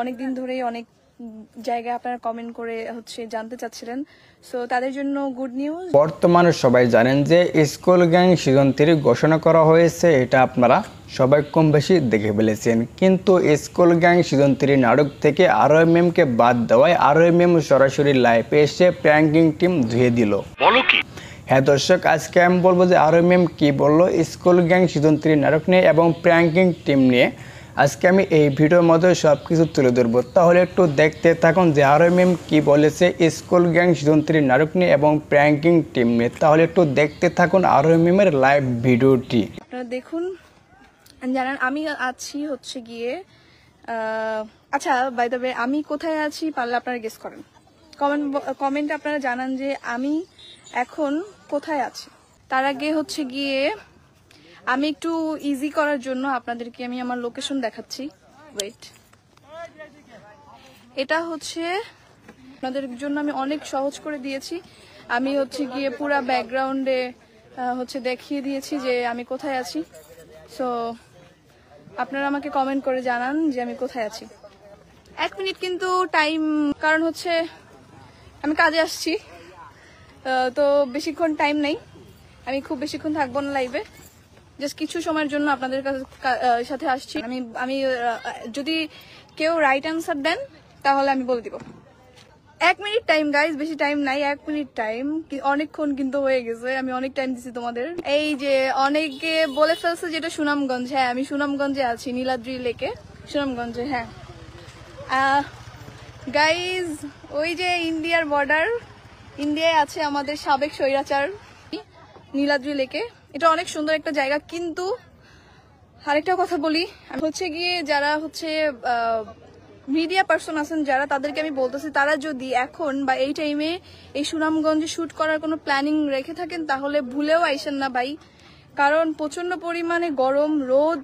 অনেক দিন ধরেই অনেক জায়গায় আপনারা কমেন্ট করে জানতে চাচ্ছিলেন, সো তাদের জন্য গুড নিউজ। বর্তমানে সবাই জানেন যে স্কুল গ্যাং সিজন 3 ঘোষণা করা হয়েছে, এটা আপনারা সবাই কম বেশি দেখে ফেলেছেন। কিন্তু স্কুল গ্যাং সিজন 3 নাটক থেকে ROMMকে বাদ দেওয়ায় ROMM সরাসরি লাইভে এসে প্র্যাঙ্কিং টিম ধুয়ে দিল। বলো কি? হ্যাঁ দর্শক, আজকে আমি বলবো যে ROMM কি বললো স্কুল গ্যাং সিজন 3 নাটক নিয়ে এবং প্র্যাঙ্কিং টিম নিয়ে। আজকে আমি এই ভিডিওর মধ্যে সব কিছু তুলে ধরবো, তাহলে একটু দেখতে থাকুন যে ROMM কি বলেছে স্কুল গ্যাং সিজন 3 নাটক নিয়ে এবং প্র্যাঙ্কিং টিম নিয়ে। তাহলে একটু দেখতে থাকুন ROMM এর লাইভ ভিডিওটি। আপনারা দেখুন, জানেন আমি আছি গিয়ে আচ্ছা বাই দ্য ওয়ে আমি কোথায় আছি পারলে আপনারা গেস করেন, কমেন্টে আপনারা জানান যে আমি এখন কোথায় আছি। তার আগে গিয়ে আমি একটু ইজি করার জন্য আপনাদেরকে আমি আমার লোকেশন দেখাচ্ছি। ওয়েট, এটা আপনাদের জন্য আমি অনেক সহজ করে দিয়েছি। আমি গিয়ে পুরা ব্যাকগ্রাউন্ডে দেখিয়ে দিয়েছি যে আমি কোথায় আছি। সো আপনারা আমাকে কমেন্ট করে জানান যে আমি কোথায় আছি। 1 মিনিট কিন্তু টাইম, কারণ আমি কাজে আসছি, তো বেশিক্ষণ টাইম নেই। আমি খুব বেশিক্ষণ থাকবো না লাইভে, জাস্ট কিছু সময়ের জন্য আপনাদের সাথে আসছি। আমি যদি কেউ রাইট অ্যান্সার দেন তাহলে আমি বলে দিব। 1 মিনিট টাইম গাইজ, বেশি টাইম নাই, 1 মিনিট টাইম। অনেকক্ষণ কিন্তু হয়ে গেছে, আমি অনেক টাইম দিছি তোমাদের। এই যে অনেকে বলে ফেলছে যেটা সুনামগঞ্জ, হ্যাঁ আমি সুনামগঞ্জে আছি, নীলাদ্রি লেকে, সুনামগঞ্জে। হ্যাঁ গাইজ, ওই যে ইন্ডিয়ার বর্ডার, ইন্ডিয়ায় আছে আমাদের সাবেক স্বৈরাচার নীলাদ্রি লেকে। এটা অনেক সুন্দর একটা জায়গা। কিন্তু আরেকটা কথা বলি, গিয়ে যারা মিডিয়া পার্সন আছেন যারা, তাদেরকে আমি বলতেছি তারা যদি এখন বা এই টাইমে এই সুনামগঞ্জে শুট করার কোনো প্ল্যানিং রেখে থাকেন তাহলে ভুলেও আইসেন না ভাই, কারণ প্রচন্ড পরিমাণে গরম, রোদ।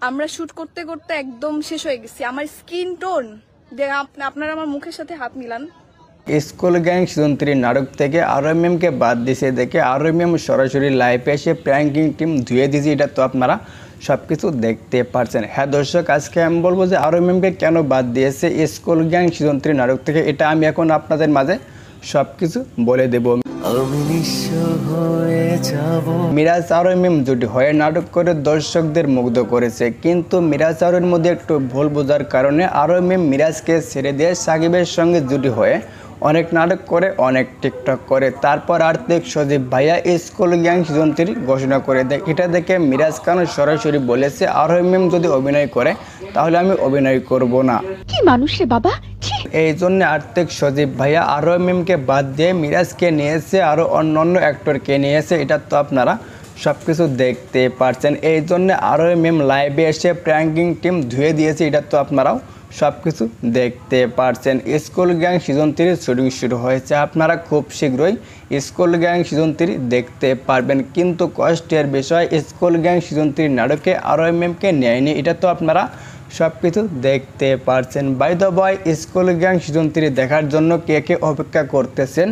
আমরা শুট করতে করতে একদম শেষ হয়ে গেছি। আমার স্কিন টোন আপনারা আমার মুখের সাথে হাত মিলান। স্কুল গ্যাং সিজন 3 নাটক থেকে ROMMকে বাদ দিয়েছে দেখে ROMM সরাসরি লাইভে এসে প্র্যাঙ্কিং টিম ধুয়ে দিয়েছে, এটা তো আপনারা সবকিছু দেখতে পারছেন। হ্যাঁ দর্শক, আজকে আমি বলবো যে ROMMকে কেন বাদ দিয়েছে স্কুল গ্যাং সিজন 3 নাটক থেকে, এটা আমি এখন আপনাদের মাঝে সবকিছু বলে দেব। মিরাজ ROMM জুটি হয়ে নাটক করে দর্শকদের মুগ্ধ করেছে, কিন্তু মিরাজ ROMMের মধ্যে একটু ভুল বোঝার কারণে ROMM মিরাজকে ছেড়ে দিয়ে সাকিবের সঙ্গে জুটি হয়ে অনেক নাটক করে, অনেক টিকটক করে। তারপর আর্থিক সজীব ভাইয়া স্কুল গ্যাং সিজন 3 ঘোষণা করে দেয়। এটা দেখে মিরাজ খান সরাসরি বলেছে ROMM যদি অভিনয় করে তাহলে আমি অভিনয় করব না। কি মানুষ রে বাবা! এই জন্য আর্থিক সজীব ভাইয়া ROMMকে বাদ দিয়ে মিরাজকে নিয়েছে, আরও অন্যান্য অ্যাক্টরকে নিয়েছে, এটা তো আপনারা সবকিছু দেখতে পারছেন। এই জন্য ROMM লাইভে এসে প্র্যাঙ্কিং টিম ধুয়ে দিয়েছে, এটা তো আপনারাও সবকিছু দেখতে পারছেন। স্কুল গ্যাং সিজন 3 শুটিং শুরু হয়েছে, আপনারা খুব শীঘ্রই স্কুল গ্যাং সিজন 3 দেখতে পারবেন। কিন্তু কষ্টের বিষয় স্কুল গ্যাং সিজন 3 নাটকে ROMMকে নেয়নি, এটা তো আপনারা সবকিছু দেখতে পারছেন। By the boy, school gang season 3 দেখার জন্য কে কে অপেক্ষা করতেছেন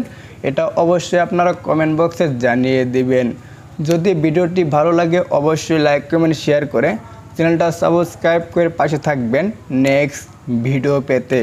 এটা অবশ্যই আপনারা কমেন্ট বক্সে জানিয়ে দিবেন। যদি ভিডিওটি ভালো লাগে অবশ্যই লাইক, কমেন্ট, শেয়ার করে চ্যানেলটা সাবস্ক্রাইব করে পাশে থাকবেন নেক্সট ভিডিও পেতে।